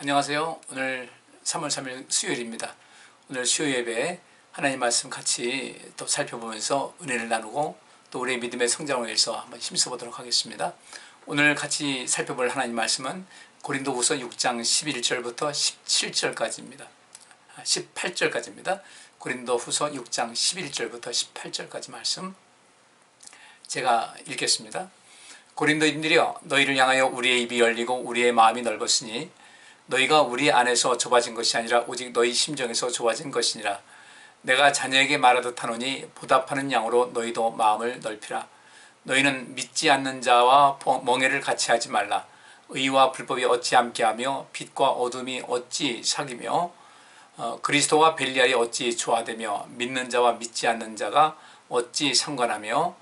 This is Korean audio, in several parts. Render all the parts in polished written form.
안녕하세요. 오늘 3월 3일 수요일입니다. 오늘 수요 예배에 하나님 말씀 같이 또 살펴보면서 은혜를 나누고 또 우리의 믿음의 성장을 위해서 한번 힘써 보도록 하겠습니다. 오늘 같이 살펴볼 하나님 말씀은 고린도후서 6장 11절부터 17절까지입니다. 18절까지입니다. 고린도후서 6장 11절부터 18절까지 말씀 제가 읽겠습니다. 고린도인들이여, 너희를 향하여 우리의 입이 열리고 우리의 마음이 넓었으니 너희가 우리 안에서 좁아진 것이 아니라 오직 너희 심정에서 좁아진 것이니라. 내가 자녀에게 말하듯 하노니 보답하는 양으로 너희도 마음을 넓히라. 너희는 믿지 않는 자와 멍에를 같이 하지 말라. 의와 불법이 어찌 함께하며 빛과 어둠이 어찌 사귀며 그리스도와 벨리알이 어찌 조화되며 믿는 자와 믿지 않는 자가 어찌 상관하며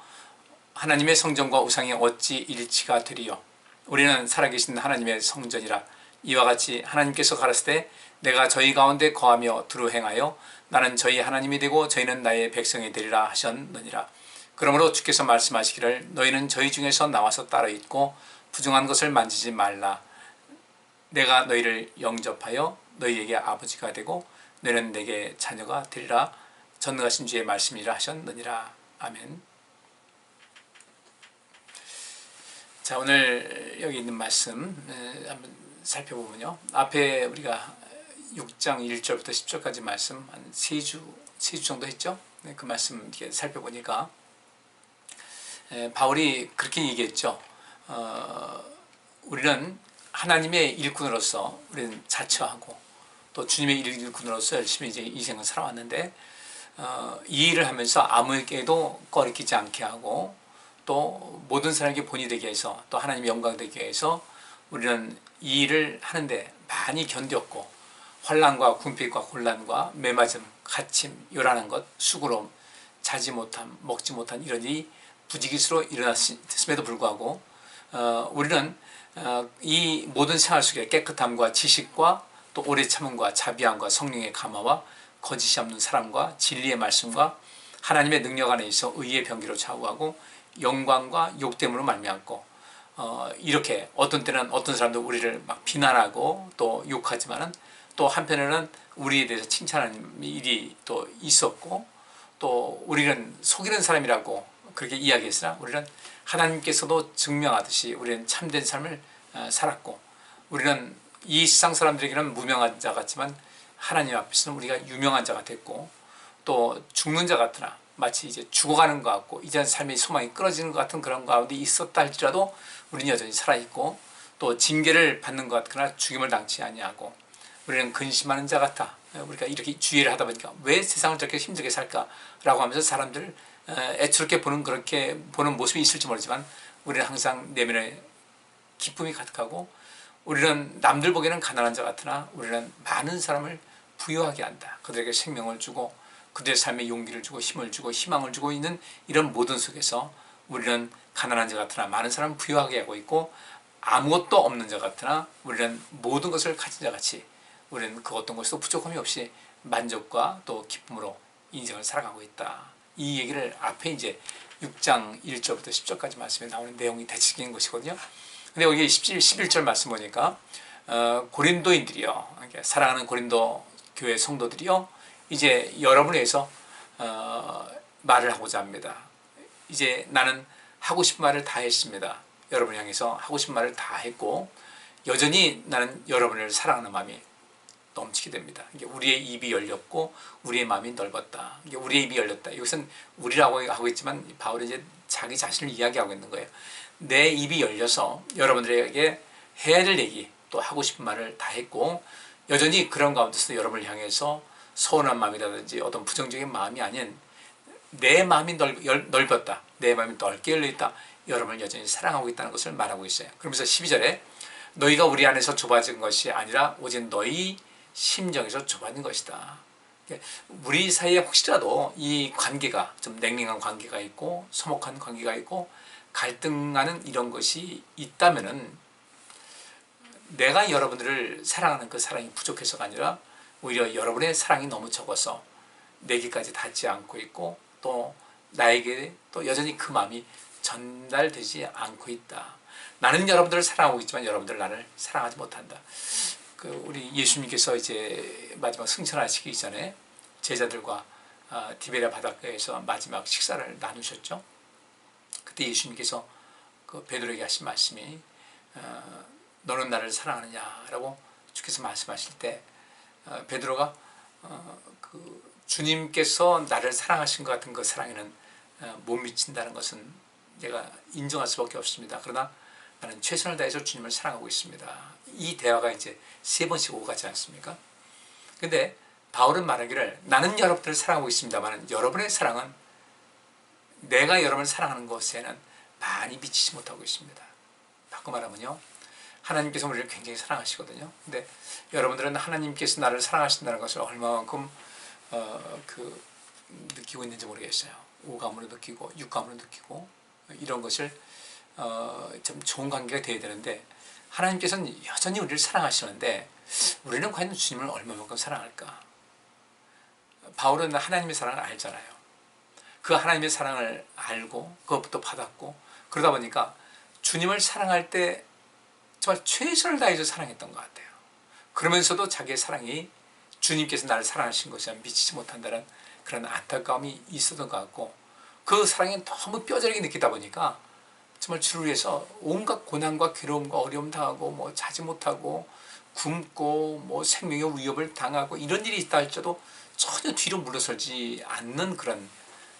하나님의 성전과 우상이 어찌 일치가 되리요. 우리는 살아계신 하나님의 성전이라. 이와 같이 하나님께서 가라사대 내가 저희 가운데 거하며 두루 행하여 나는 저희 하나님이 되고 저희는 나의 백성이 되리라 하셨느니라. 그러므로 주께서 말씀하시기를 너희는 저희 중에서 나와서 따로 있고 부정한 것을 만지지 말라. 내가 너희를 영접하여 너희에게 아버지가 되고 너희는 내게 자녀가 되리라. 전능하신 주의 말씀이라 하셨느니라. 아멘. 자, 오늘 여기 있는 말씀 한번 살펴보면요. 앞에 우리가 6장 1절부터 10절까지 말씀 한 3주 정도 했죠. 그 말씀 이렇게 살펴보니까 바울이 그렇게 얘기했죠. 우리는 하나님의 일꾼으로서 우리는 자처하고 또 주님의 일꾼으로서 열심히 이제 이 생을 살아왔는데 이 일을 하면서 아무에게도 꺼리끼지 않게 하고 또 모든 사람에게 본이 되게 해서 또 하나님의 영광 되게 해서 우리는 이 일을 하는데 많이 견뎠고 환난과 궁핍과 곤란과 매맞음, 갇힘, 요란한 것, 수고로움, 자지 못함, 먹지 못한 이런 일이 부지기수로 일어났음에도 불구하고 우리는 이 모든 생활 속에 깨끗함과 지식과 또 오래 참음과 자비함과 성령의 감화와 거짓이 없는 사랑과 진리의 말씀과 하나님의 능력 안에 있어 의의 병기로 좌우하고 영광과 욕됨으로 말미암고 이렇게 어떤 때는 어떤 사람도 우리를 막 비난하고 또 욕하지만은 또 한편에는 우리에 대해서 칭찬하는 일이 또 있었고 또 우리는 속이는 사람이라고 그렇게 이야기했으나 우리는 하나님께서도 증명하듯이 우리는 참된 삶을 살았고 우리는 이 세상 사람들에게는 무명한 자 같지만 하나님 앞에서는 우리가 유명한 자가 됐고 또 죽는 자 같으나 마치 이제 죽어가는 것 같고 이제 삶의 소망이 끊어지는 것 같은 그런 가운데 있었다 할지라도 우리는 여전히 살아있고 또 징계를 받는 것 같거나 죽임을 당치 아니하고 우리는 근심하는 자 같아. 우리가 이렇게 주의를 하다 보니까 왜 세상을 저렇게 힘들게 살까라고 하면서 사람들을 애처롭게 그렇게 보는 모습이 있을지 모르지만 우리는 항상 내면에 기쁨이 가득하고 우리는 남들 보기에는 가난한 자 같으나 우리는 많은 사람을 부유하게 한다. 그들에게 생명을 주고 그들의 삶에 용기를 주고 힘을 주고 희망을 주고 있는 이런 모든 속에서 우리는 가난한 자 같으나 많은 사람을 부유하게 하고 있고 아무것도 없는 자 같으나 우리는 모든 것을 가진 자 같이 우리는 그 어떤 것도 부족함이 없이 만족과 또 기쁨으로 인생을 살아가고 있다. 이 얘기를 앞에 이제 6장 1절부터 10절까지 말씀에 나오는 내용이 대치기인 것이거든요. 근데 여기 11절 말씀 보니까 고린도인들이요, 사랑하는 고린도 교회 성도들이요, 이제 여러분에 의해서 말을 하고자 합니다. 이제 나는 하고 싶은 말을 다 했습니다. 여러분을 향해서 하고 싶은 말을 다 했고 여전히 나는 여러분을 사랑하는 마음이 넘치게 됩니다. 이게 우리의 입이 열렸고 우리의 마음이 넓었다. 이게 우리의 입이 열렸다. 여기서는 우리라고 하고 있지만 바울이 이제 자기 자신을 이야기하고 있는 거예요. 내 입이 열려서 여러분들에게 해야 될 얘기 또 하고 싶은 말을 다 했고 여전히 그런 가운데서 여러분을 향해서 서운한 마음이라든지 어떤 부정적인 마음이 아닌 내 마음이 넓었다. 내 마음이 넓게 열려있다. 여러분을 여전히 사랑하고 있다는 것을 말하고 있어요. 그러면서 12절에 너희가 우리 안에서 좁아진 것이 아니라 오직 너희 심정에서 좁아진 것이다. 우리 사이에 혹시라도 이 관계가 좀 냉랭한 관계가 있고 서먹한 관계가 있고 갈등하는 이런 것이 있다면은 내가 여러분들을 사랑하는 그 사랑이 부족해서가 아니라 오히려 여러분의 사랑이 너무 적어서 내게까지 닿지 않고 있고 또 나에게 또 여전히 그 마음이 전달되지 않고 있다. 나는 여러분들을 사랑하고 있지만 여러분들 나를 사랑하지 못한다. 우리 예수님께서 이제 마지막 승천하시기 전에 제자들과 디베랴 바닷가에서 마지막 식사를 나누셨죠. 그때 예수님께서 그 베드로에게 하신 말씀이 너는 나를 사랑하느냐라고 주께서 말씀하실 때 베드로가 그 주님께서 나를 사랑하신 것 같은 그 사랑에는 못 미친다는 것은 내가 인정할 수밖에 없습니다. 그러나 나는 최선을 다해서 주님을 사랑하고 있습니다. 이 대화가 이제 3번씩 오고 가지 않습니까? 근데 바울은 말하기를 나는 여러분들을 사랑하고 있습니다만 여러분의 사랑은 내가 여러분을 사랑하는 것에는 많이 미치지 못하고 있습니다. 바꿔 말하면요, 하나님께서 우리를 굉장히 사랑하시거든요. 근데 여러분들은 하나님께서 나를 사랑하신다는 것을 얼마만큼 느끼고 있는지 모르겠어요. 오감으로 느끼고 육감으로 느끼고 이런 것을 좀 좋은 관계가 돼야 되는데 하나님께서는 여전히 우리를 사랑하시는데 우리는 과연 주님을 얼마만큼 사랑할까? 바울은 하나님의 사랑을 알잖아요. 그 하나님의 사랑을 알고 그것부터 받았고 그러다 보니까 주님을 사랑할 때 정말 최선을 다해서 사랑했던 것 같아요. 그러면서도 자기의 사랑이 주님께서 나를 사랑하신 것에 미치지 못한다는 그런 안타까움이 있었던 것 같고 그 사랑이 너무 뼈저리게 느끼다 보니까 정말 주를 위해서 온갖 고난과 괴로움과 어려움 당하고 뭐 자지 못하고 굶고 뭐 생명의 위협을 당하고 이런 일이 있다 할지라도 전혀 뒤로 물러서지 않는 그런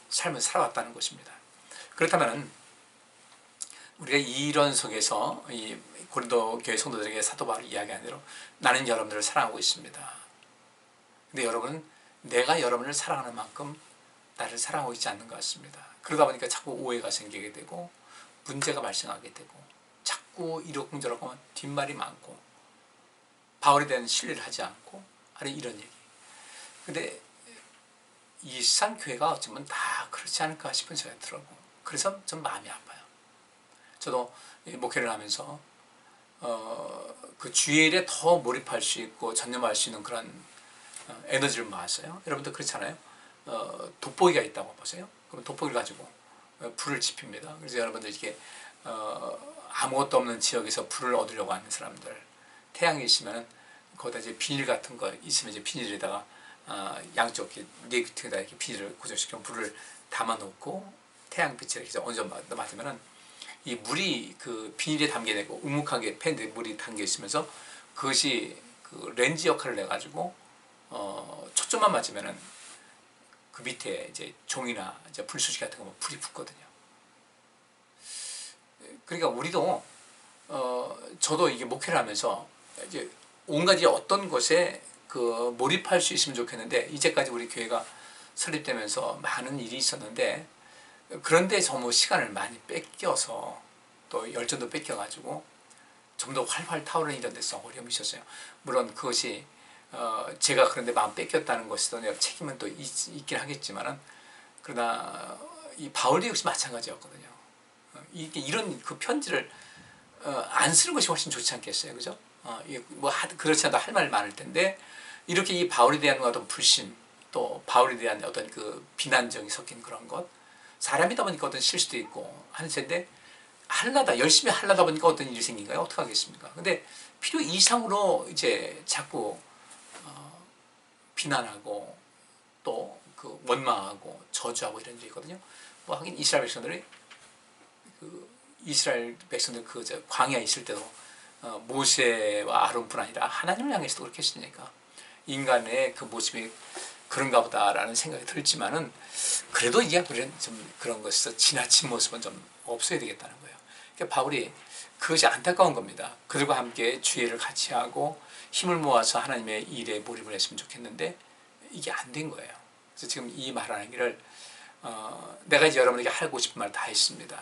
삶을 살아왔다는 것입니다. 그렇다면 우리가 이런 속에서 이 고린도 교회 성도들에게 사도 바울이 이야기한 대로 나는 여러분들을 사랑하고 있습니다. 근데 여러분은 내가 여러분을 사랑하는 만큼 나를 사랑하고 있지 않는 것 같습니다. 그러다 보니까 자꾸 오해가 생기게 되고 문제가 발생하게 되고 자꾸 이러쿵저러쿵 하면 뒷말이 많고 바울에 대한 신뢰를 하지 않고 아니 이런 얘기. 근데 이 세상 교회가 어쩌면 다 그렇지 않을까 싶은 생각이 들고 그래서 좀 마음이 아파요. 저도 목회를 하면서 그 주일에 더 몰입할 수 있고 전념할 수 있는 그런 에너지를 모았어요. 여러분도 그렇잖아요. 돋보기가 있다고 보세요. 그럼 돋보기를 가지고 불을 지핍니다. 그래서 여러분들 이렇게 아무것도 없는 지역에서 불을 얻으려고 하는 사람들 태양이 있으면 거기다 이제 비닐 같은 거 있으면 이제 비닐에다가 양쪽 네 끝에다 이렇게 비닐을 고정시켜 불을 담아 놓고 태양빛에 이렇게 얹어 맞으면은 이 물이 그 비닐에 담겨 있고 우묵하게 팬에 물이 담겨 있으면서 그것이 그 렌즈 역할을 해 가지고 초점만 맞으면은 그 밑에 이제 종이나 이제 불쏘시 같은 거 불이 붙거든요. 그러니까 우리도 저도 이게 목회를 하면서 이제 온가지 어떤 것에 그 몰입할 수 있으면 좋겠는데 이제까지 우리 교회가 설립되면서 많은 일이 있었는데 그런데 너무 시간을 많이 뺏겨서 또 열정도 뺏겨가지고 좀 더 활활 타오르는 이런 데서 어려움이 있었어요. 물론 그것이 제가 그런데 마음 뺏겼다는 것에도 내가 책임은 또 있긴 하겠지만은 그러나 이 바울도 역시 마찬가지였거든요. 이런 그 편지를 안 쓰는 것이 훨씬 좋지 않겠어요, 그죠? 뭐 그렇지 않아도 할 말 많을 텐데 이렇게 이 바울에 대한 어떤 불신 또 바울에 대한 어떤 그 비난정이 섞인 그런 것 사람이다 보니까 어떤 실수도 있고 하는 텐데 열심히 하려다 보니까 어떤 일이 생긴가요? 어떻게 하겠습니까? 근데 필요 이상으로 이제 자꾸 비난하고 또 그 원망하고 저주하고 이런 일이 있거든요. 뭐 하긴 이스라엘 백성들 그 광야에 있을 때도 모세와 아론뿐 아니라 하나님을 향해서도 그렇게 했으니까 인간의 그 모습이 그런가 보다라는 생각이 들지만은 그래도 이게 우리는 좀 그런 것에서 지나친 모습은 좀 없어야 되겠다는 거예요. 그러니까 바울이 그것이 안타까운 겁니다. 그들과 함께 주의를 같이 하고 힘을 모아서 하나님의 일에 몰입을 했으면 좋겠는데 이게 안 된 거예요. 그래서 지금 이 말하는 길을 내가 이제 여러분에게 하고 싶은 말 다 했습니다.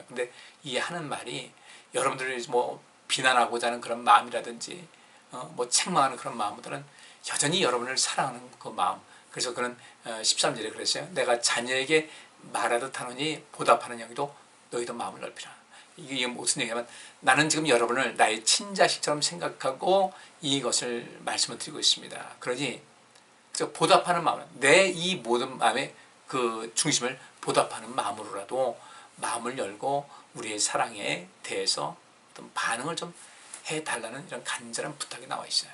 근데 이 하는 말이 여러분들이 뭐 비난하고자 하는 그런 마음이라든지 뭐 책망하는 그런 마음보다는 여전히 여러분을 사랑하는 그 마음. 그래서 그는 13절에 그랬어요. 내가 자녀에게 말하듯 하노니 보답하는 영이도 너희도 마음을 넓히라. 이게 무슨 얘기냐면 나는 지금 여러분을 나의 친자식처럼 생각하고 이것을 말씀을 드리고 있습니다. 그러니 보답하는 마음, 내 이 모든 마음의 그 중심을 보답하는 마음으로라도 마음을 열고 우리의 사랑에 대해서 어떤 반응을 좀 해달라는 이런 간절한 부탁이 나와 있어요.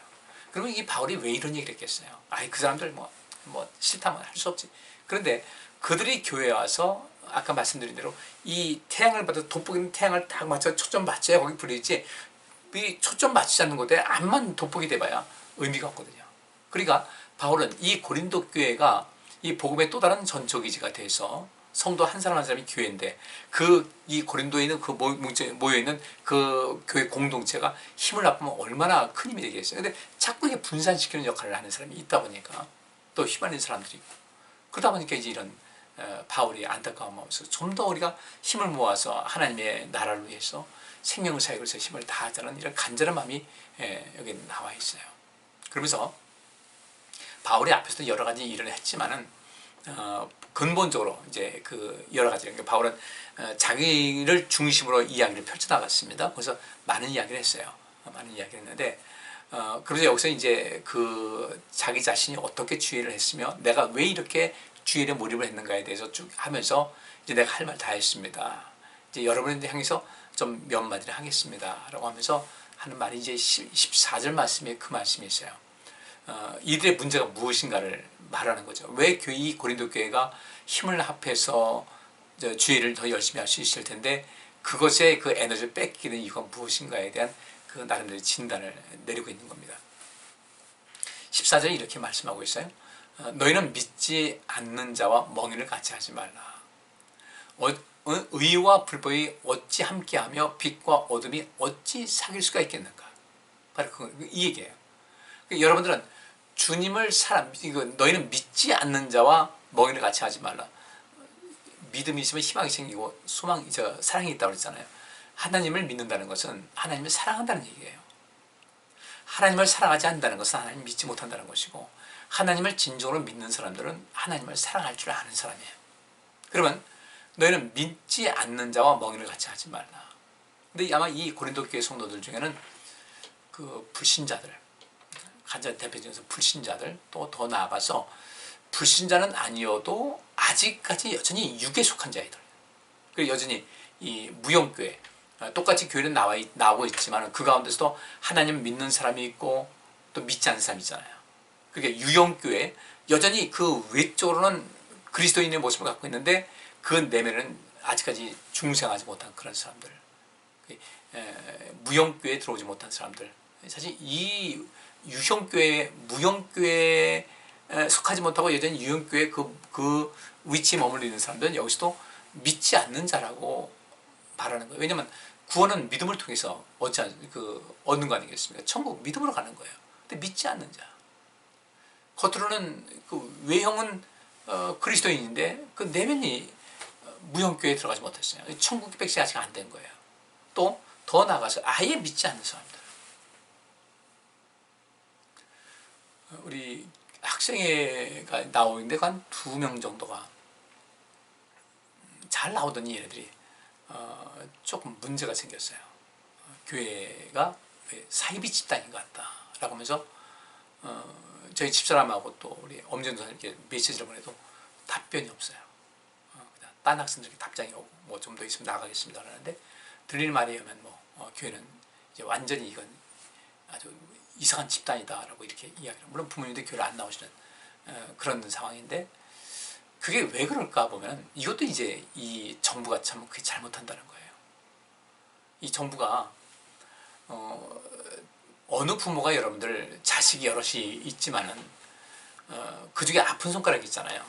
그러면 이 바울이 왜 이런 얘기를 했겠어요? 아이, 그 사람들 뭐 싫다면 할 수 없지. 그런데 그들이 교회에 와서 아까 말씀드린 대로 이 태양을 받아 돋보이는 태양을 딱 맞춰 초점 맞춰야 거기 불리지, 이 초점 맞추지 않는 곳에 암만 돋보게 돼봐야 의미가 없거든요. 그러니까 바울은 이 고린도 교회가 이 복음의 또 다른 전초기지가 돼서 성도 한 사람 한 사람이 교회인데, 이 고린도에 있는 모여 있는 그 교회 공동체가 힘을 합하면 얼마나 큰 힘이 되겠어요. 근데 자꾸 이게 분산시키는 역할을 하는 사람이 있다 보니까 또 휘말리는 사람들이 있고, 그러다 보니까 이제 이런 바울이 안타까운 마음에서 좀 더 우리가 힘을 모아서 하나님의 나라를 위해서 생명을 사역을 해서 힘을 다하자는 이런 간절한 마음이 여기 나와 있어요. 그러면서 바울이 앞에서도 여러 가지 일을 했지만은 근본적으로 이제 그 여러 가지, 그러니까 바울은 자기를 중심으로 이야기를 펼쳐나갔습니다. 그래서 많은 이야기를 했어요. 많은 이야기를 했는데, 그래서 여기서 이제 그 자기 자신이 어떻게 주의를 했으며 내가 왜 이렇게 주의에 몰입을 했는가에 대해서 쭉 하면서 이제 내가 할 말 다 했습니다. 이제 여러분을 향해서 좀 몇 마디를 하겠습니다. 라고 하면서 하는 말이 이제 14절 말씀에 그 말씀이 있어요. 이들의 문제가 무엇인가를 말하는 거죠. 왜 이 고린도 교회가 힘을 합해서 주의를 더 열심히 할 수 있을 텐데 그것에 그 에너지를 뺏기는 이유가 무엇인가에 대한 그 나름대로 진단을 내리고 있는 겁니다. 14절에 이렇게 말씀하고 있어요. 너희는 믿지 않는 자와 멍에를 같이 하지 말라. 의와 불법이 어찌 함께하며 빛과 어둠이 어찌 사귈 수가 있겠는가. 바로 이 얘기예요. 여러분들은 주님을 너희는 믿지 않는 자와 멍에를 같이 하지 말라. 믿음이 있으면 희망이 생기고 사랑이 있다고 그랬잖아요. 하나님을 믿는다는 것은 하나님을 사랑한다는 얘기예요. 하나님을 사랑하지 않는다는 것은 하나님을 믿지 못한다는 것이고, 하나님을 진정으로 믿는 사람들은 하나님을 사랑할 줄 아는 사람이에요. 그러면 너희는 믿지 않는 자와 멍에를 같이 하지 말라. 근데 아마 이 고린도 교회 성도들 중에는 그 불신자들, 가장 대표적인 불신자들, 또 더 나아가서 불신자는 아니어도 아직까지 여전히 육에 속한 자이들, 그리고 여전히 이 무형교회, 똑같이 교회는 나오고 있지만 그 가운데서도 하나님 믿는 사람이 있고 또 믿지 않는 사람이 있잖아요. 그게 유형교회, 여전히 그 외적으로는 그리스도인의 모습을 갖고 있는데 그 내면은 아직까지 중생하지 못한 그런 사람들, 무형교회에 들어오지 못한 사람들, 사실 이 유형교회, 무형교회에 속하지 못하고 여전히 유형교회 그 위치에 머물러 있는 사람들은 여기서도 믿지 않는 자라고 말하는 거예요. 왜냐하면 구원은 믿음을 통해서 얻는 거 아니겠습니까? 천국 믿음으로 가는 거예요. 근데 믿지 않는 자, 겉으로는 그 외형은 그리스도인인데 그 내면이 무형교회에 들어가지 못했어요. 천국 백성이 아직 안 된 거예요. 또 더 나아가서 아예 믿지 않는 사람들, 우리 학생회가 나오는데 한 2명 정도가 잘 나오더니 얘네들이 조금 문제가 생겼어요. 교회가 사이비 집단인 것 같다 라고 하면서 저희 집사람하고 또 우리 엄전도사님께 메시지를 보내도 답변이 없어요. 딴 학생들에게 답장이 오고 뭐 좀 더 있으면 나가겠습니다 하는데, 들리는 말에 의하면 교회는 이제 완전히 이건 아주 이상한 집단이다라고 이렇게 이야기를, 물론 부모님도 교회를 안 나오시는 그런 상황인데, 그게 왜 그럴까 보면 이것도 이제 이 정부가 참 그게 잘못한다는 거예요. 이 정부가 어느 부모가 여러분들 자식이 여럿이 있지만은 그 중에 아픈 손가락이 있잖아요.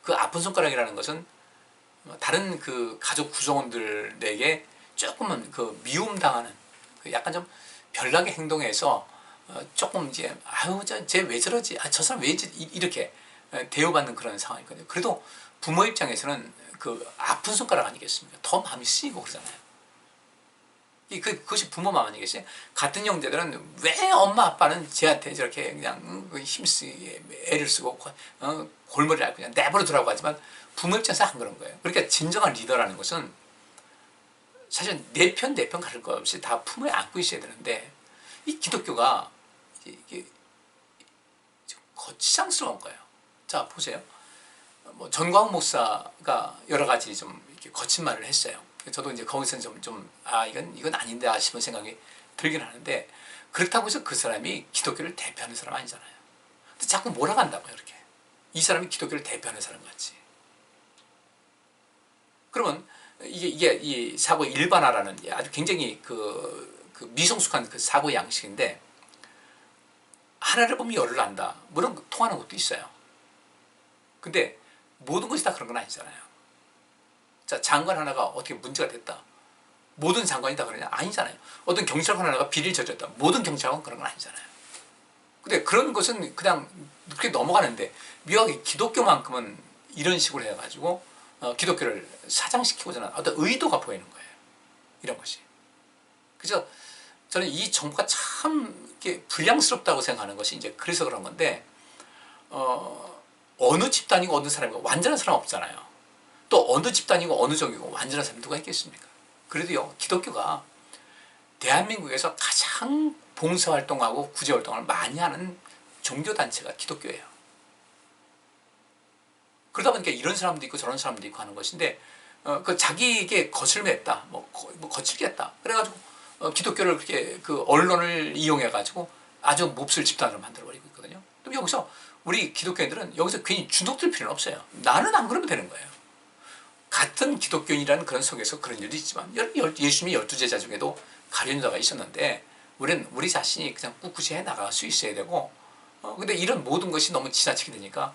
그 아픈 손가락이라는 것은 다른 그 가족 구성원들에게 조금은 그 미움당하는, 약간 좀 별나게 행동해서 조금 이제 쟤 왜 저러지, 저 사람 왜 이렇게 대우받는 그런 상황이거든요. 그래도 부모 입장에서는 그 아픈 손가락 아니겠습니까? 더 마음이 쓰이고 그러잖아요. 그것이 부모 마음 아니겠어요? 같은 형제들은 왜 엄마 아빠는 쟤한테 저렇게 그냥 힘쓰게 애를 쓰고 골머리를 앓고 그냥 내버려 두라고 하지만 부모 입장에서 안 그런 거예요. 그러니까 진정한 리더라는 것은 사실 내 편 가릴 것 없이 다 품에 안고 있어야 되는데, 이 기독교가 이게 거치장스러운 거예요. 자, 보세요. 뭐 전광훈 목사가 여러 가지 좀 이렇게 거친 말을 했어요. 저도 이제 거기서 이건 아닌데 싶은 생각이 들긴 하는데 그렇다고 해서 그 사람이 기독교를 대표하는 사람 아니잖아요. 근데 자꾸 몰아간다고요. 이렇게 이 사람이 기독교를 대표하는 사람 같지. 그러면 이게 이 사고 일반화라는 아주 굉장히 그 미성숙한 그 사고 양식인데, 하나를 보면 열을 안다, 물론 통하는 것도 있어요. 근데 모든 것이 다 그런 건 아니잖아요. 자, 장관 하나가 어떻게 문제가 됐다, 모든 장관이 다 그러냐? 아니잖아요. 어떤 경찰관 하나가 비리를 저질렀다, 모든 경찰관은 그런 건 아니잖아요. 근데 그런 것은 그냥 그렇게 넘어가는데, 묘하게 기독교만큼은 이런 식으로 해가지고 기독교를 사장시키고자 하는 어떤 의도가 보이는 거예요. 이런 것이. 그래서 저는 이 정부가 참 이렇게 불량스럽다고 생각하는 것이 이제 그래서 그런 건데, 어느 집단이고 어느 사람이고 완전한 사람 없잖아요. 또 어느 집단이고 어느 종이고 완전한 사람이 누가 있겠습니까? 그래도요, 기독교가 대한민국에서 가장 봉사활동하고 구제활동을 많이 하는 종교단체가 기독교예요. 그러다 보니까 이런 사람도 있고 저런 사람도 있고 하는 것인데, 그 자기에게 거칠게 했다, 뭐 거칠게 했다, 그래가지고 기독교를 그렇게 그 언론을 이용해가지고 아주 몹쓸 집단으로 만들어버리고 있거든요. 그럼 여기서 우리 기독교인들은 여기서 괜히 주눅들 필요는 없어요. 나는 안 그러면 되는 거예요. 같은 기독교인이라는 그런 속에서 그런 일도 있지만, 예수님의 12제자 중에도 가룟 유다가 있었는데, 우리는 우리 자신이 그냥 꿋꿋이 해 나갈 수 있어야 되고, 근데 이런 모든 것이 너무 지나치게 되니까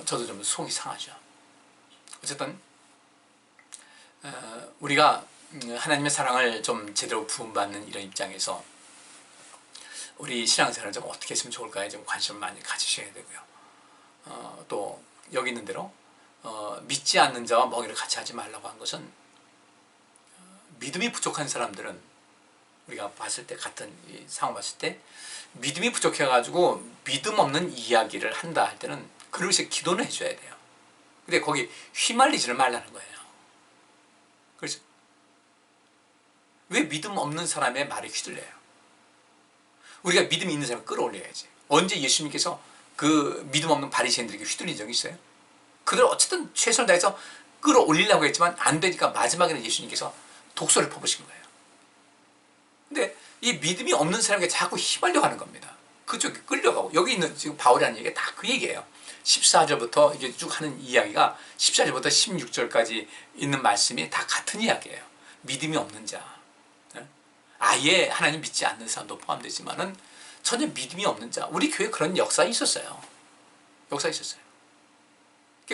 저도 좀 속이 상하죠. 어쨌든 우리가 하나님의 사랑을 좀 제대로 부음받는 이런 입장에서 우리 신앙생활을 좀 어떻게 했으면 좋을까에 좀 관심을 많이 가지셔야 되고요. 또 여기 있는 대로 믿지 않는 자와 먹이를 같이 하지 말라고 한 것은, 믿음이 부족한 사람들은 우리가 봤을 때, 같은 이 상황 봤을 때 믿음이 부족해가지고 믿음 없는 이야기를 한다 할 때는 그를 위해서 기도는 해줘야 돼요. 근데 거기 휘말리지를 말라는 거예요. 그렇죠? 왜 믿음 없는 사람의 말에 휘둘려요? 우리가 믿음이 있는 사람을 끌어올려야지. 언제 예수님께서 그 믿음 없는 바리새인들에게 휘둘린 적이 있어요? 그들 어쨌든 최선을 다해서 끌어올리려고 했지만 안 되니까 마지막에는 예수님께서 독소를 퍼부신 거예요. 근데 이 믿음이 없는 사람에게 자꾸 휘말려 가는 겁니다. 그쪽에 끌려가고, 여기 있는 지금 바울이 하는 얘기가 다 그 얘기예요. 14절부터 이게 쭉 하는 이야기가 14절부터 16절까지 있는 말씀이 다 같은 이야기예요. 믿음이 없는 자, 아예 하나님 믿지 않는 사람도 포함되지만은 전혀 믿음이 없는 자, 우리 교회에 그런 역사 있었어요. 역사 있었어요.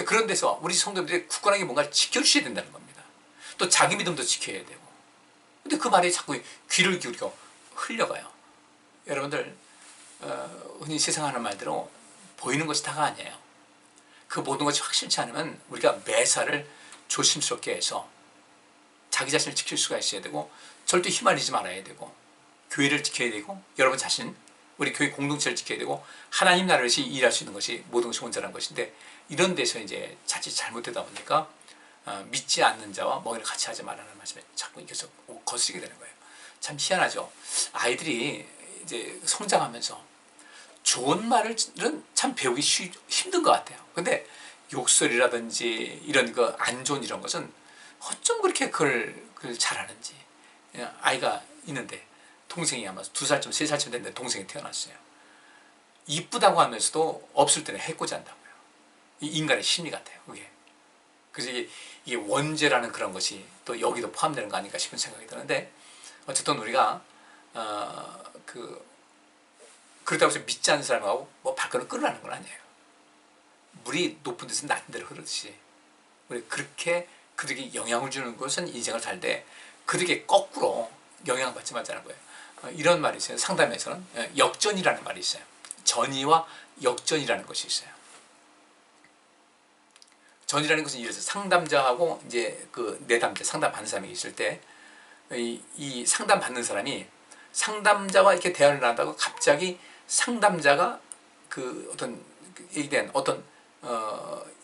그런 데서 우리 성도들이 굳건하게 뭔가를 지켜주셔야 된다는 겁니다. 또 자기 믿음도 지켜야 되고. 근데 그 말에 자꾸 귀를 기울이고 흘려가요. 여러분들, 흔히 세상 하는 말대로 보이는 것이 다가 아니에요. 그 모든 것이 확실치 않으면 우리가 매사를 조심스럽게 해서 자기 자신을 지킬 수가 있어야 되고, 절대 휘말리지 말아야 되고, 교회를 지켜야 되고, 여러분 자신, 우리 교회 공동체를 지켜야 되고, 하나님 나라를 위해서 일할 수 있는 것이 모든 것이 온전한 것인데, 이런 데서 이제 자칫 잘못되다 보니까 믿지 않는 자와 먹이를 같이 하지 말라는 말씀에 자꾸 계속 거스르게 되는 거예요. 참 희한하죠. 아이들이 이제 성장하면서 좋은 말은 참 배우기 힘든 것 같아요. 근데 욕설이라든지 이런 그 안 좋은 이런 것은 어쩜 그렇게 그걸 잘하는지. 아이가 있는데, 동생이 아마 2살쯤 3살쯤 됐는데 동생이 태어났어요. 이쁘다고 하면서도 없을 때는 해코지 한다고요. 이 인간의 심리 같아요, 그게. 그래서 이게 원죄라는 그런 것이 또 여기도 포함되는 거 아닌가 싶은 생각이 드는데, 어쨌든 우리가 그렇다고 해서 믿지 않는 사람하고 뭐 발걸음 끌으라는 건 아니에요. 물이 높은 데서 낮은 데로 흐르듯이 우리 그렇게 그들에게 영향을 주는 것은 인생을 살때 그들에게 거꾸로 영향을 받지 말자는 거예요. 이런 말이 있어요. 상담에서는 역전이라는 말이 있어요. 전이와 역전이라는 것이 있어요. 전이라는 것은 이래서 상담자하고 이제 그 내담자, 상담받는 사람이 있을 때 이 상담받는 사람이 상담자와 이렇게 대화를 나눈다고 갑자기 상담자가 그 어떤 얘기에 대한 어떤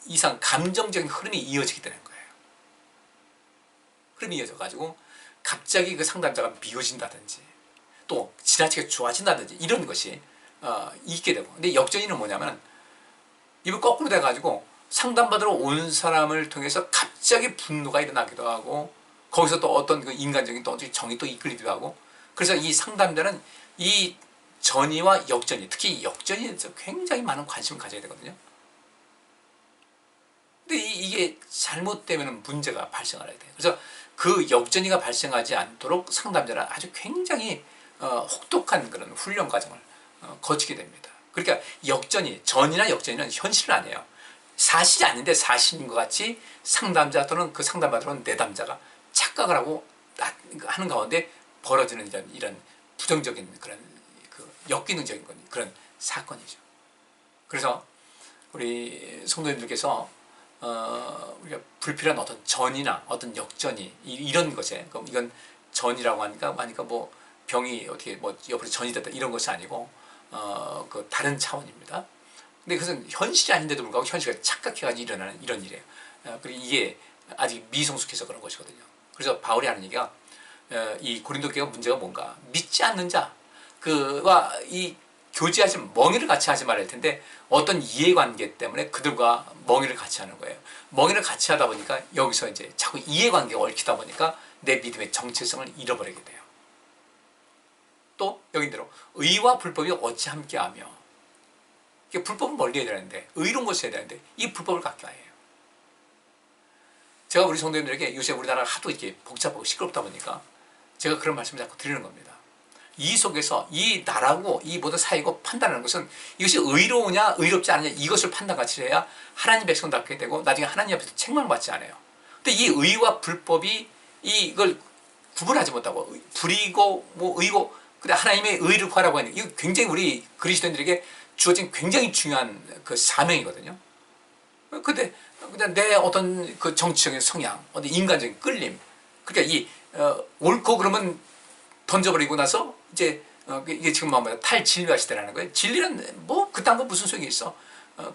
이상 감정적인 흐름이 이어지게 되는 거예요. 흐름이 이어져가지고 갑자기 그 상담자가 미워진다든지 또 지나치게 좋아진다든지 이런 것이 있게 되고. 근데 역전이는 뭐냐면 입을 거꾸로 돼가지고 상담받으러 온 사람을 통해서 갑자기 분노가 일어나기도 하고, 거기서 또 어떤 그 인간적인 또 정이 또 이끌리기도 하고, 그래서 이 상담자는 이 전이와 역전이, 특히 역전에 대해서 굉장히 많은 관심을 가져야 되거든요. 근데 이게 잘못되면 문제가 발생하게 돼요. 그래서 그 역전이가 발생하지 않도록 상담자는 아주 굉장히 혹독한 그런 훈련 과정을 거치게 됩니다. 그러니까 전이나 역전이는 현실은 아니에요. 사실이 아닌데 사실인 것 같이 상담자 또는 그 상담받으러 내담자가 착각을 하고 하는 가운데 벌어지는 이런 부정적인 그런 역기능적인 그런 사건이죠. 그래서 우리 성도님들께서 우리가 불필요한 어떤 전이나 어떤 역전이 이런 것에, 이건 전이라고 하니까 뭐 병이 어떻게 뭐 옆으로 전이 됐다 이런 것이 아니고 그 다른 차원입니다. 근데 그것은 현실이 아닌데도 불구하고 현실에 착각해가지고 일어나는 이런 일이에요. 그리고 이게 아직 미성숙해서 그런 것이거든요. 그래서 바울이 하는 얘기가 이 고린도 교회가 문제가 뭔가, 믿지 않는 자 그와 이 교제하지 멍해를 같이 하지 말아야 할 텐데 어떤 이해관계 때문에 그들과 멍해를 같이 하는 거예요. 멍해를 같이 하다 보니까 여기서 이제 자꾸 이해관계가 얽히다 보니까 내 믿음의 정체성을 잃어버리게 돼요. 또 여기대로 의와 불법이 어찌 함께하며, 불법은 멀리 해야 되는데 의로운 것을 해야 되는데 이 불법을 갖게 해요. 제가 우리 성도님들에게 요새 우리나라가 하도 이렇게 복잡하고 시끄럽다 보니까 제가 그런 말씀을 자꾸 드리는 겁니다. 이 속에서 이 나라고 이 모든 사회고 판단하는 것은 이것이 의로우냐 의롭지 않느냐 이것을 판단같이 해야 하나님 백성답게 되고 나중에 하나님 앞에서 책망받지 않아요. 근데 이 의와 불법이 이걸 구분하지 못하고 불이고 뭐 의고 근데 하나님의 의를 구하라고 하는 이거 굉장히 우리 그리스도인들에게 주어진 굉장히 중요한 그 사명이거든요. 근데 그냥 내 어떤 그 정치적인 성향, 어떤 인간적인 끌림, 그러니까 이 옳고 그러면 던져버리고 나서 이제 이게 지금 뭐야 탈진리화 시대라는 거예요. 진리는 뭐 그딴 거 무슨 소용이 있어?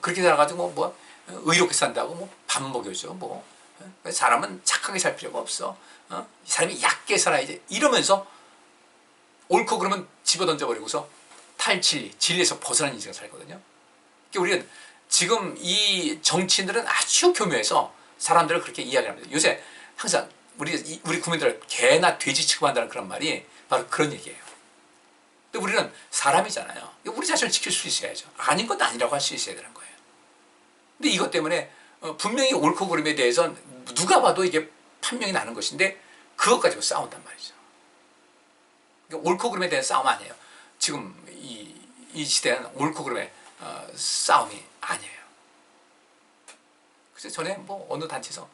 그렇게 살아가지고 뭐 의롭게 산다고 뭐 밥 먹여줘 뭐 사람은 착하게 살 필요가 없어. 사람이 얕게 살아야지 이러면서 옳고 그러면 집어 던져버리고서 탈진리, 진리에서 벗어난 인생을 살거든요. 그러니까 우리는 지금 이 정치인들은 아주 교묘해서 사람들을 그렇게 이야기합니다. 요새 항상 우리 국민들을 개나 돼지 취급한다는 그런 말이 바로 그런 얘기예요. 근데 우리는 사람이잖아요. 우리 자신을 지킬 수 있어야죠. 아닌 건 아니라고 할 수 있어야 되는 거예요. 근데 이것 때문에 분명히 옳고 그름에 대해서 누가 봐도 이게 판명이 나는 것인데 그것 가지고 싸운단 말이죠. 그러니까 옳고 그름에 대한 싸움 아니에요. 지금 이 시대는 옳고 그름의 싸움이 아니에요. 그래서 전에 뭐 어느 단체에서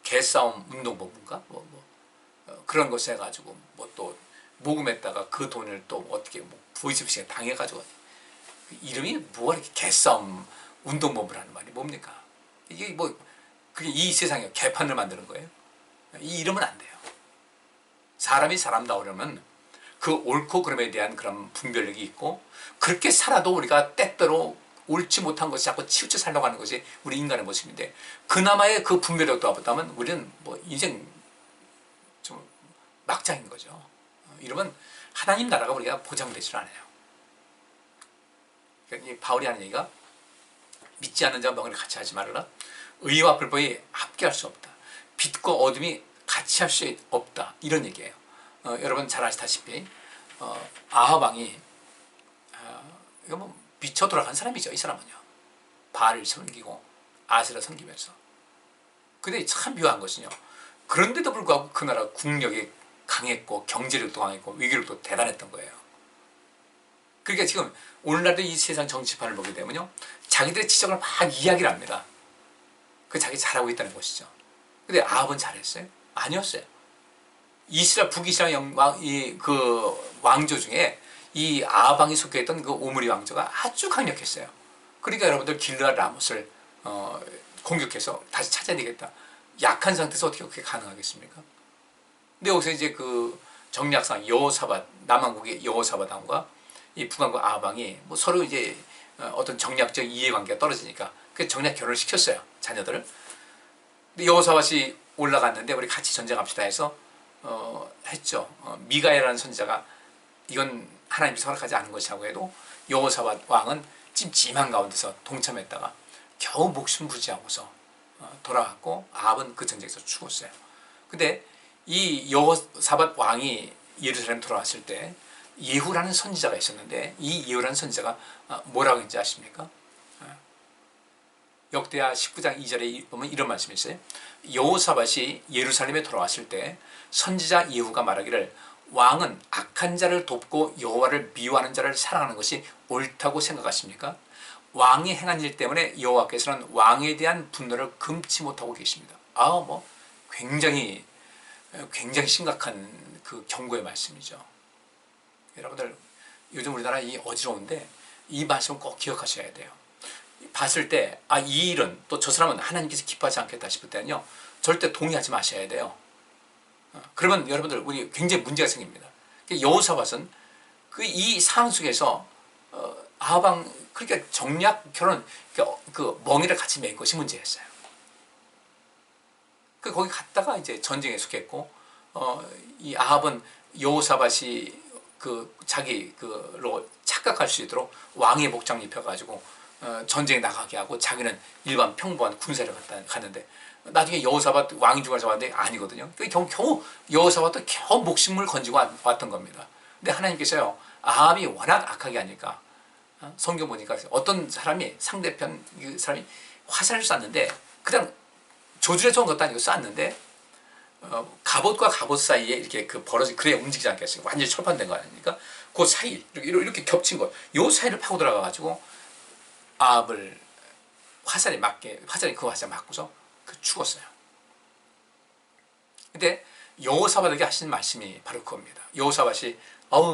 개싸움 운동본부인가 그런 것을 해가지고 뭐 또 모금했다가 그 돈을 또 어떻게 뭐 보이스피싱에 당해가지고 이름이 뭐가 이렇게 개싸움 운동본부라는 말이 뭡니까? 이게 뭐 그게 이 세상에 개판을 만드는 거예요. 이 이름은 안 돼요. 사람이 사람다우려면 그 옳고 그름에 대한 그런 분별력이 있고 그렇게 살아도 우리가 때때로 옳지 못한 것이 자꾸 치우쳐 살려고 하는 것이 우리 인간의 모습인데 그나마의 그 분별력도 없다면 우리는 뭐 인생 좀 막장인 거죠. 이러면 하나님 나라가 우리가 보장되질 않아요. 그러니까 이 바울이 하는 얘기가 믿지 않는 자와 멍에를 같이 하지 말아라. 의와 불법이 합계할 수 없다. 빛과 어둠이 같이 할 수 없다. 이런 얘기예요. 여러분 잘 아시다시피 아합 왕이 이거 뭐 미쳐 돌아간 사람이죠. 이 사람은요. 바알을 섬기고 아세라 섬기면서. 근데 참 묘한 것은요. 그런데도 불구하고 그 나라 국력이 강했고 경제력도 강했고 위기력도 대단했던 거예요. 그러니까 지금 오늘날도 이 세상 정치판을 보게 되면요. 자기들의 지적을 막 이야기를 합니다. 그 자기 잘하고 있다는 것이죠. 근데 아합은 잘했어요? 아니었어요. 이스라엘 북이스라엘 그 왕조 중에 이 아합 왕이 속해 있던 그 오므리 왕조가 아주 강력했어요. 그러니까 여러분들 길르앗 라못을 공격해서 다시 찾아야 되겠다. 약한 상태에서 어떻게 그렇게 가능하겠습니까? 근데 여기서 이제 그 정략상 여호사밧 남왕국의 여호사밧 왕과 이 북왕국 아합 왕이 뭐 서로 이제 어떤 정략적 이해관계가 떨어지니까 그 정략 결혼을 시켰어요. 자녀들을. 근데 여호사밧이 올라갔는데 우리 같이 전쟁합시다 해서 했죠. 미가야라는 선지자가 이건 하나님이 허락하지 않은 것이라고 해도 여호사밧 왕은 찜찜한 가운데서 동참했다가 겨우 목숨 부지하고서 돌아갔고 아합은 그 전쟁에서 죽었어요. 근데 이 여호사밧 왕이 예루살렘 돌아왔을 때 예후라는 선지자가 있었는데, 이 예후라는 선지자가 뭐라고 했는지 아십니까? 역대하 19장 2절에 보면 이런 말씀이 있어요. 여호사밧이 예루살렘에 돌아왔을 때 선지자 예후가 말하기를, 왕은 악한 자를 돕고 여호와를 미워하는 자를 사랑하는 것이 옳다고 생각하십니까? 왕이 행한 일 때문에 여호와께서는 왕에 대한 분노를 금치 못하고 계십니다. 굉장히 심각한 그 경고의 말씀이죠. 여러분들, 요즘 우리나라 이 어지러운데 이 말씀을 꼭 기억하셔야 돼요. 봤을 때 이 일은, 또 저 사람은 하나님께서 기뻐하지 않겠다 싶을 때는요, 절대 동의하지 마셔야 돼요. 그러면 여러분들, 우리 굉장히 문제가 생깁니다. 여호사밧은 이 상황 속에서 아합왕 그렇게 정략 결혼, 그 멍에를 같이 맺은 것이 문제였어요. 거기 갔다가 이제 전쟁에 속했고, 이 아합은 여호사밧이 자기로 착각할 수 있도록 왕의 복장 입혀가지고 전쟁에 나가게 하고, 자기는 일반 평범한 군사를 갔는데, 나중에 여호사밧 왕이 죽어서 왔는데 아니거든요. 겨우 여호사밧도 겨우 목숨을 건지고 왔던 겁니다. 근데 하나님께서요, 아합이 워낙 악하게 하니까, 성경 보니까 어떤 사람이, 상대편 그 사람이 화살을 쐈는데, 그냥 조준에 좋은 것도 아니고 쐈는데, 갑옷과 갑옷 사이에 이렇게 그래야 움직이지 않겠어요. 완전히 철판된 거 아닙니까? 그 사이, 이렇게 겹친 거, 요 사이를 파고 들어가가지고 아합을 화살이 그 화살 맞고서 죽었어요. 근데 여호사밧에게 하신 말씀이 바로 그겁니다. 여호사밧이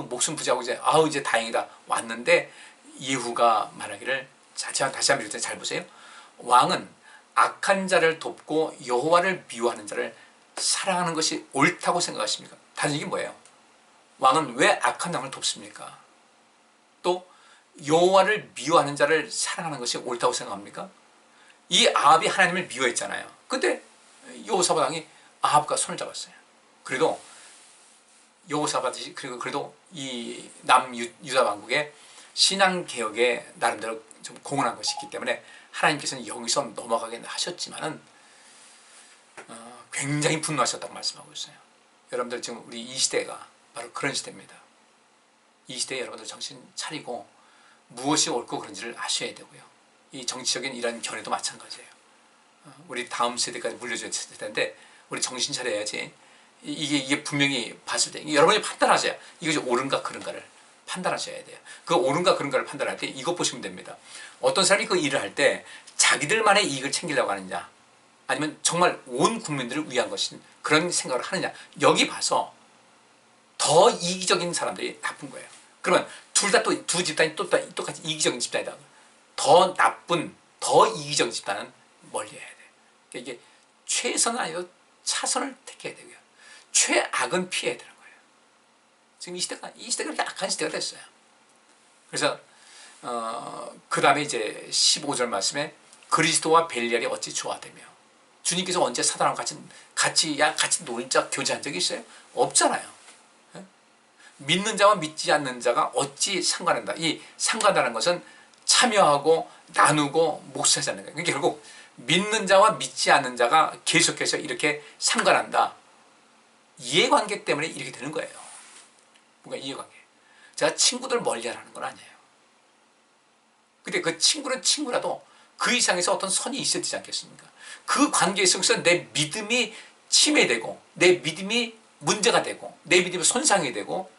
목숨 부지하고 이제 다행이다 왔는데, 예후가 말하기를, 제가 다시 한번 읽을 때 잘 보세요. 왕은 악한 자를 돕고 여호와를 미워하는 자를 사랑하는 것이 옳다고 생각하십니까? 다른 얘기 뭐예요? 왕은 왜 악한 왕을 돕습니까? 또 여호와를 미워하는 자를 사랑하는 것이 옳다고 생각합니까? 이 아합이 하나님을 미워했잖아요. 근데 여호사밧 왕이 아합과 손을 잡았어요. 그래도 여호사밧이 그래도 이 남유다 왕국의 신앙 개혁에 나름대로 좀 공헌한 것이 있기 때문에 하나님께서는 여기서 넘어가게 하셨지만은 굉장히 분노하셨다고 말씀하고 있어요. 여러분들, 지금 우리 이 시대가 바로 그런 시대입니다. 이 시대에 여러분들 정신 차리고 무엇이 옳고 그른지를 아셔야 되고요. 이 정치적인 이런 견해도 마찬가지예요. 우리 다음 세대까지 물려줘야 될 텐데, 우리 정신 차려야지. 이게 분명히 봤을 때 여러분이 판단하세요. 이것이 옳은가 그른가를 판단하셔야 돼요. 그 옳은가 그른가를 판단할 때 이것 보시면 됩니다. 어떤 사람이 그 일을 할 때 자기들만의 이익을 챙기려고 하느냐, 아니면 정말 온 국민들을 위한 것인 그런 생각을 하느냐, 여기 봐서 더 이기적인 사람들이 나쁜 거예요. 그러면 두 집단이 똑같이 이기적인 집단이다. 더 나쁜, 더 이기적인 집단은 멀리해야 돼. 그러니까 이게 최선은 아니고 차선을 택해야 되고요. 최악은 피해야 되는 거예요. 지금 이 시대가 그렇게 악한 시대가 됐어요. 그래서 그 다음에 이제 15절 말씀에, 그리스도와 벨리알이 어찌 조화되며, 주님께서 언제 사단하고 같이 놀자 교제한 적이 있어요? 없잖아요. 믿는 자와 믿지 않는 자가 어찌 상관한다. 이 상관하는 것은 참여하고 나누고 목사하지 않는 거예요. 그러니까 결국 믿는 자와 믿지 않는 자가 계속해서 이렇게 상관한다. 이해관계 때문에 이렇게 되는 거예요. 뭔가 이해관계. 제가 친구들 멀리하라는 건 아니에요. 근데 그 친구는 친구라도 그 이상에서 어떤 선이 있어야 되지 않겠습니까? 그 관계 속에서 내 믿음이 침해되고, 내 믿음이 문제가 되고, 내 믿음이 손상이 되고,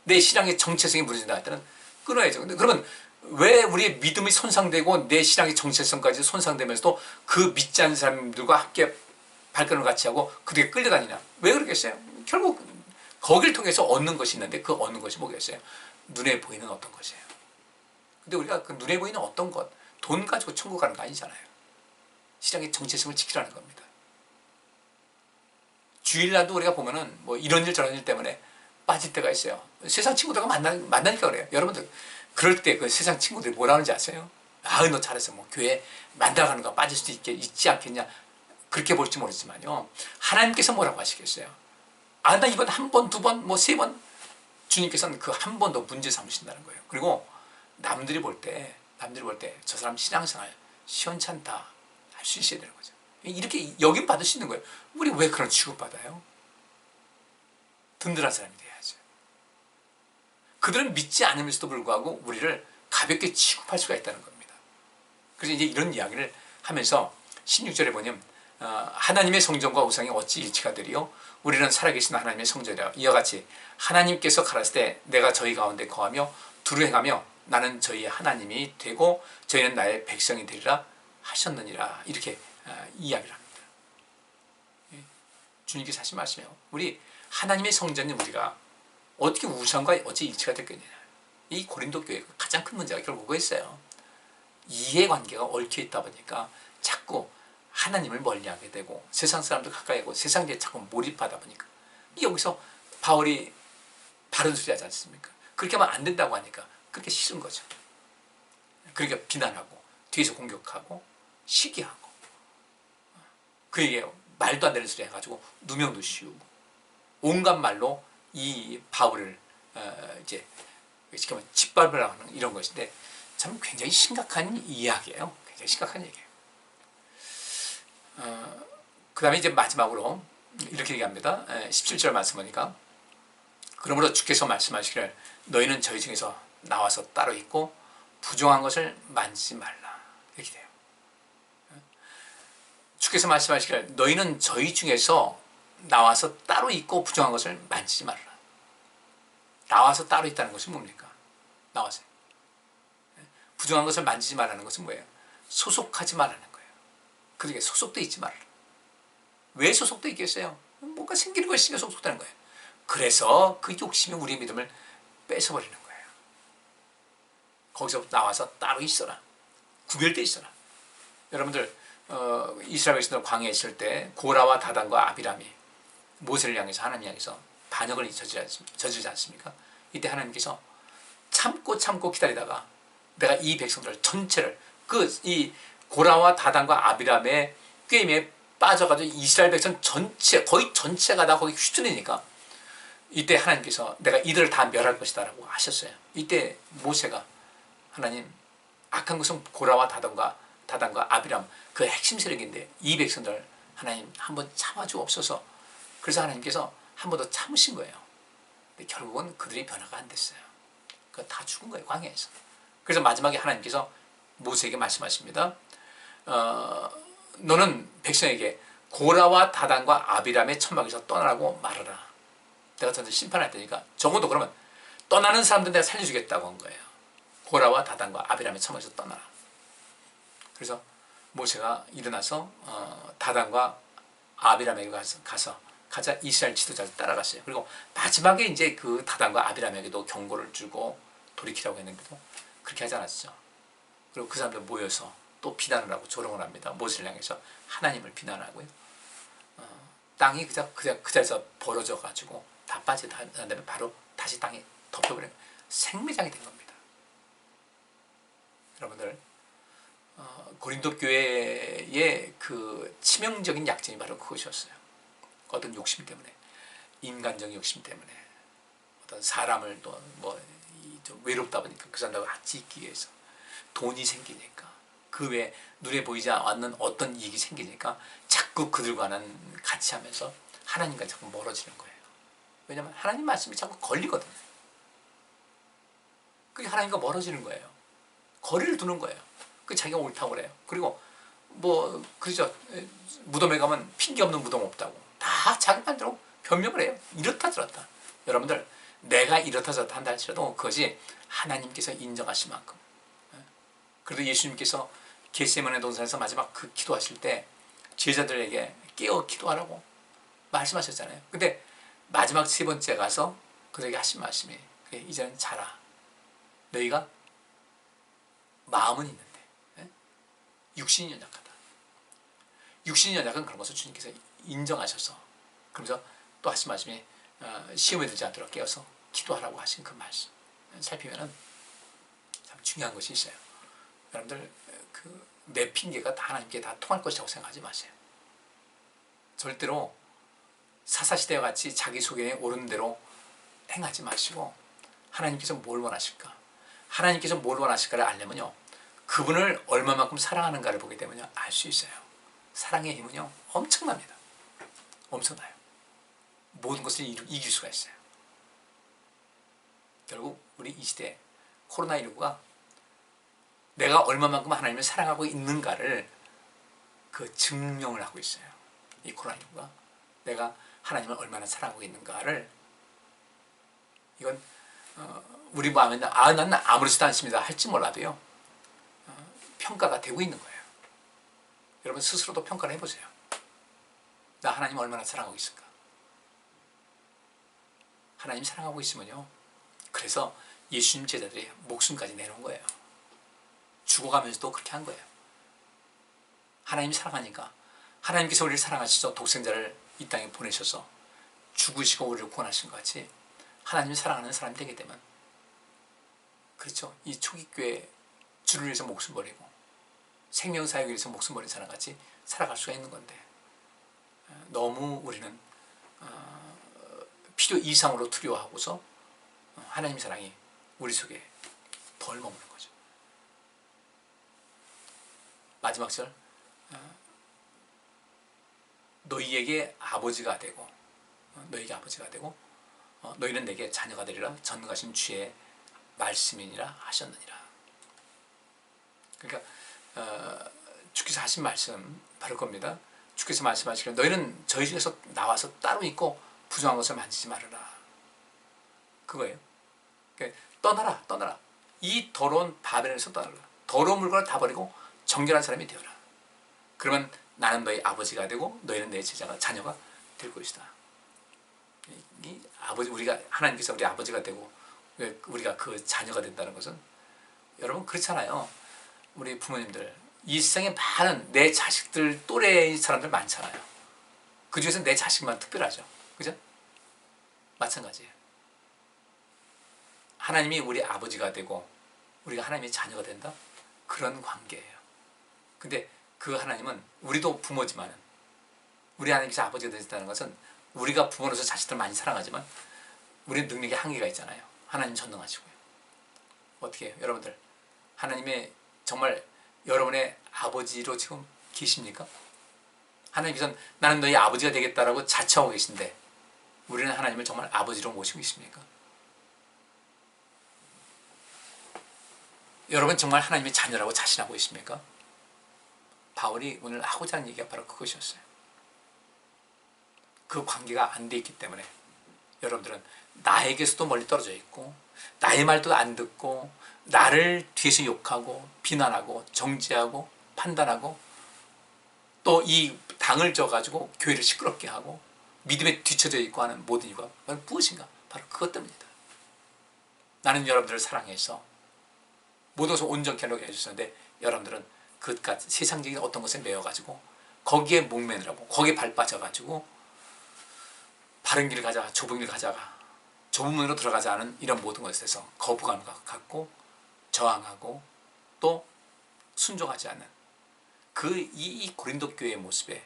내 신앙의 정체성이 무너진다 할 때는 끊어야죠. 근데 그러면 왜 우리의 믿음이 손상되고 내 신앙의 정체성까지 손상되면서도 그 믿지 않는 사람들과 함께 발걸음을 같이 하고 그들에게 끌려다니냐? 왜 그러겠어요? 결국 거기를 통해서 얻는 것이 있는데, 그 얻는 것이 뭐겠어요? 눈에 보이는 어떤 것이에요. 근데 우리가 그 눈에 보이는 어떤 것, 돈 가지고 천국 가는 거 아니잖아요. 신앙의 정체성을 지키라는 겁니다. 주일날도 우리가 보면은 뭐 이런 일 저런 일 때문에 빠질 때가 있어요. 세상 친구들과 만나니까 그래요. 여러분들, 그럴 때 그 세상 친구들이 뭐라 하는지 아세요? 너 잘했어. 뭐 교회 만나가는 거 빠질 수도 있지 않겠냐. 그렇게 볼지 모르지만요. 하나님께서 뭐라고 하시겠어요? 나 이번 한 번, 두 번, 뭐 세 번, 주님께서는 그 한 번 더 문제 삼으신다는 거예요. 그리고 남들이 볼 때 저 사람 신앙생활 시원찮다 할 수 있어야 되는 거죠. 이렇게 여김 받을 수 있는 거예요. 우리 왜 그런 취급받아요? 든든한 사람이 돼야죠. 그들은 믿지 않으면서도 불구하고 우리를 가볍게 취급할 수가 있다는 겁니다. 그래서 이제 이런 이야기를 하면서 16절에 보면 하나님의 성전과 우상이 어찌 일치가 되리요? 우리는 살아계신 하나님의 성전이라. 이와 같이 하나님께서 가라사대 때 내가 저희 가운데 거하며 두루 행하며 나는 저희 하나님이 되고 저희는 나의 백성이 되리라 하셨느니라. 이렇게 이야기를 합니다. 주님께서 하신 말씀이에요. 우리 하나님의 성전인 우리가 어떻게 우상과 어찌 일치가 됐겠느냐. 이 고린도 교회가 가장 큰 문제가 결국 그거였어요. 이해관계가 얽혀 있다 보니까 자꾸 하나님을 멀리하게 되고 세상 사람들 가까이 하고 세상에 자꾸 몰입하다 보니까 여기서 바울이 바른 소리 하지 않습니까? 그렇게 하면 안 된다고 하니까 그렇게 싫은 거죠. 그러니까 비난하고 뒤에서 공격하고 시기하고 그에게 말도 안 되는 소리 해가지고 누명도 씌우고 온갖 말로 이 바울을 이제 짓밟으라고 하는 이런 것인데 참 굉장히 심각한 이야기예요. 굉장히 심각한 얘기예요. 그 다음에 이제 마지막으로 이렇게 얘기합니다. 17절 말씀 보니까 그러므로 주께서 말씀하시기를 너희는 저희 중에서 나와서 따로 있고 부정한 것을 만지지 말라. 이렇게 돼요. 주께서 말씀하시기를 너희는 저희 중에서 나와서 따로 있고 부정한 것을 만지지 말라. 나와서 따로 있다는 것이 뭡니까? 나와서 부정한 것을 만지지 말라는 것은 뭐예요? 소속하지 말라는 거예요. 그러니까 소속돼 있지 말라. 왜 소속돼 있겠어요? 뭔가 생기는 것이 있으니까 소속되는 거예요. 그래서 그 욕심이 우리의 믿음을 뺏어버리는 거예요. 거기서 나와서 따로 있어라. 구별돼 있어라. 여러분들 이스라엘 백성들 광야에 있을 때 고라와 다단과 아비람이 모세를 향해서 하나님 향해서 반역을 저지르지 않습니까? 이때 하나님께서 참고 기다리다가 내가 이 백성들 전체를 이 고라와 다단과 아비람의 꾀임에 빠져가지고 이스라엘 백성 전체 거의 전체가 다 거기 휘둘리니까 이때 하나님께서 내가 이들을 다 멸할 것이다 라고 하셨어요. 이때 모세가 하나님 악한 것은 고라와 다단과 아비람 그 핵심 세력인데 이 백성들 하나님 한번 참아주옵소서. 그래서 하나님께서 한 번 더 참으신 거예요. 근데 결국은 그들이 변화가 안 됐어요. 다 죽은 거예요. 광야에서. 그래서 마지막에 하나님께서 모세에게 말씀하십니다. 너는 백성에게 고라와 다단과 아비람의 천막에서 떠나라고 말하라. 내가 저한테 심판할 테니까 적어도 그러면 떠나는 사람들 내가 살려주겠다고 한 거예요. 고라와 다단과 아비람의 천막에서 떠나라. 그래서 모세가 일어나서 다단과 아비람에게 가자 이스라엘 지도자를 따라갔어요. 그리고 마지막에 이제 그 다단과 아비람에게도 경고를 주고 돌이키라고 했는데도 그렇게 하지 않았죠. 그리고 그 사람들 모여서 또 비난을 하고 조롱을 합니다. 모세를 향해서 하나님을 비난하고요. 땅이 그 자리에서 벌어져 가지고 다 빠진 다음에 바로 다시 땅에 덮여버린 생매장이 된 겁니다. 여러분들 고린도 교회의 그 치명적인 약점이 바로 그것이었어요. 어떤 욕심 때문에, 인간적인 욕심 때문에, 어떤 사람을 또 좀 외롭다 보니까 그 사람들과 같이 있기 위해서 돈이 생기니까 그 외에 눈에 보이지 않는 어떤 이익이 생기니까 자꾸 그들과는 같이 하면서 하나님과 자꾸 멀어지는 거예요. 왜냐하면 하나님 말씀이 자꾸 걸리거든요. 그게 하나님과 멀어지는 거예요. 거리를 두는 거예요. 그 자기가 옳다고 그래요. 그리고 그죠. 무덤에 가면 핑계 없는 무덤 없다고 다 자기 반대로 변명을 해요. 이렇다 저렇다. 여러분들 내가 이렇다 저렇다 한다 할지라도 그것이 하나님께서 인정하실 만큼. 그래도 예수님께서 겟세마네 동산에서 마지막 그 기도하실 때 제자들에게 깨어 기도하라고 말씀하셨잖아요. 근데 마지막 세 번째 가서 그들에게 하신 말씀이 그래, 이제는 자라. 너희가 마음은 있는데 육신이 연약하다. 육신이 연약한 그런 것을 주님께서 인정하셔서 그러면서 또 하신 말씀이 시험에 들지 않도록 깨어서 기도하라고 하신 그 말씀 살피면은 참 중요한 것이 있어요. 여러분들 내 핑계가 다 하나님께 다 통할 것이라고 생각하지 마세요. 절대로 사사시대와 같이 자기 속에 오른 대로 행하지 마시고 하나님께서 뭘 원하실까? 하나님께서 뭘 원하실까를 알려면요. 그분을 얼마만큼 사랑하는가를 보게 되면요. 알 수 있어요. 사랑의 힘은요. 엄청납니다. 엄청나요. 모든 것을 이길 수가 있어요. 결국 우리 이 시대 코로나19가 내가 얼마만큼 하나님을 사랑하고 있는가를 그 증명을 하고 있어요. 이 코로나19가 내가 하나님을 얼마나 사랑하고 있는가를, 이건 우리 마음에 나는 아무렇지도 않습니다 할지 몰라도요, 평가가 되고 있는 거예요. 여러분 스스로도 평가를 해보세요. 나 하나님 얼마나 사랑하고 있을까? 하나님 사랑하고 있으면요, 그래서 예수님 제자들이 목숨까지 내놓은 거예요. 죽어가면서도 그렇게 한 거예요. 하나님 사랑하니까, 하나님께서 우리를 사랑하시죠. 독생자를 이 땅에 보내셔서 죽으시고 우리를 구원하신 것 같이 하나님을 사랑하는 사람이 되게 되면, 그렇죠, 이 초기교회 주를 위해서 목숨 버리고 생명사역을 위해서 목숨 버린 사람 같이 살아갈 수가 있는 건데, 너무 우리는 필요 이상으로 두려워하고서 하나님의 사랑이 우리 속에 덜 머무는 거죠. 마지막 절, 너희에게 아버지가 되고 너희는 내게 자녀가 되리라 전능하신 주의 말씀이니라 하셨느니라. 그러니까 주께서 하신 말씀 바로 겁니다. 주께서 말씀하시기를 너희는 저희 중에서 나와서 따로 있고 부정한 것을 만지지 말아라. 그거예요. 그러니까 떠나라. 이 더러운 바벨에서 떠나라. 더러운 물건을 다 버리고 정결한 사람이 되어라. 그러면 나는 너희 아버지가 되고 너희는 내 자녀가 될 것이다. 이 아버지, 우리가 하나님께서 우리 아버지가 되고 우리가 그 자녀가 된다는 것은, 여러분 그렇잖아요. 우리 부모님들 이 세상에 많은 내 자식들 또래의 사람들 많잖아요. 그 중에서 내 자식만 특별하죠. 그죠? 마찬가지예요. 하나님이 우리 아버지가 되고 우리가 하나님의 자녀가 된다? 그런 관계예요. 근데 그 하나님은, 우리도 부모지만 우리 하나님께서 아버지가 되셨다는 것은, 우리가 부모로서 자식들 많이 사랑하지만 우리는 능력에 한계가 있잖아요. 하나님 전능하시고요. 어떻게 해요? 여러분들 하나님의 정말 여러분의 아버지로 지금 계십니까? 하나님께서는 나는 너희 아버지가 되겠다라고 자처하고 계신데, 우리는 하나님을 정말 아버지로 모시고 있습니까? 여러분 정말 하나님의 자녀라고 자신하고 있습니까? 바울이 오늘 하고자 하는 얘기가 바로 그것이었어요. 그 관계가 안 돼 있기 때문에 여러분들은 나에게서도 멀리 떨어져 있고, 나의 말도 안 듣고, 나를 뒤에서 욕하고 비난하고 정죄하고 판단하고, 또 이 당을 져가지고 교회를 시끄럽게 하고 믿음에 뒤처져 있고 하는 모든 이유가 바로 무엇인가? 바로 그것 때문이다. 나는 여러분들을 사랑해서 모든 것을 온전케 하려고 해주셨는데, 여러분들은 그것 세상적인 어떤 것에 매여가지고 거기에 목매느라고, 거기에 발 빠져가지고 바른 길을 가자가 좁은 길 가자가 좁은 문으로 들어가지 않은 이런 모든 것에 대해서 거부감을 갖고 저항하고 또 순종하지 않는 이 고린도 교회의 모습에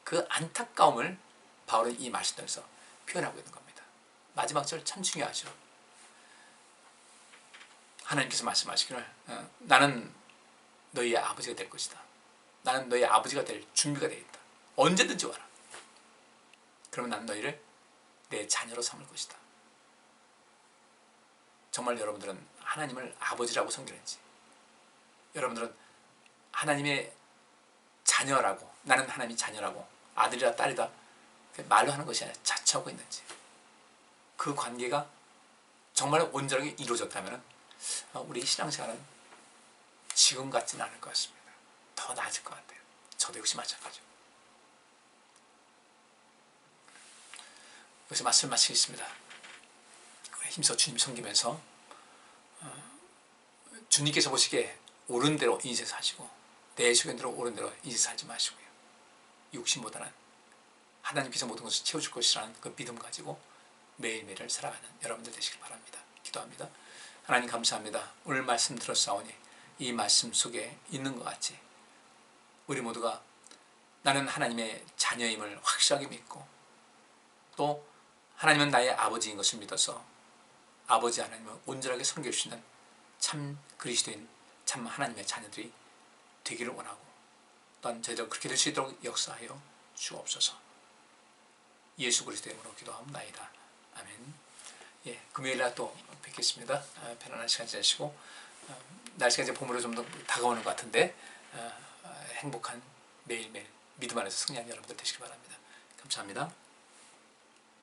그 안타까움을 바울은 이 말씀에서 표현하고 있는 겁니다. 마지막 절 참 중요하죠. 하나님께서 말씀하시기를 나는 너희의 아버지가 될 것이다. 나는 너희의 아버지가 될 준비가 되어 있다. 언제든지 와라. 그러면 나는 너희를 내 자녀로 삼을 것이다. 정말 여러분들은 하나님을 아버지라고 섬기는지, 여러분들은 하나님의 자녀라고, 나는 하나님의 자녀라고, 아들이다 딸이다 말로 하는 것이 아니라 자처하고 있는지, 그 관계가 정말 온전하게 이루어졌다면 우리 신앙생활은 지금 같지는 않을 것 같습니다. 더 나아질 것 같아요. 저도 역시 마찬가지고. 여기서 말씀을 마치겠습니다. 힘써 주님 섬기면서 주님께서 보시기에 옳은 대로 인생 사시고 내 소견대로 옳은 대로 인생 살지 마시고요. 욕심보다는 하나님께서 모든 것을 채워줄 것이라는 그 믿음 가지고 매일매일을 살아가는 여러분들 되시길 바랍니다. 기도합니다. 하나님 감사합니다. 오늘 말씀 들었사오니 이 말씀 속에 있는 것 같이 우리 모두가 나는 하나님의 자녀임을 확실하게 믿고, 또 하나님은 나의 아버지인 것을 믿어서 아버지 하나님을 온전하게 섬겨주시는 참 그리스도인, 참 하나님의 자녀들이 되기를 원하고, 또한 저희도 그렇게 될 수 있도록 역사하여 주옵소서. 예수 그리스도의 이름으로 기도하옵나이다. 아멘. 예, 금요일날 또 뵙겠습니다. 편안한 시간 지내시고 날씨가 이제 봄으로 좀 더 다가오는 것 같은데 행복한 매일매일 믿음 안에서 승리하는 여러분들 되시기 바랍니다. 감사합니다.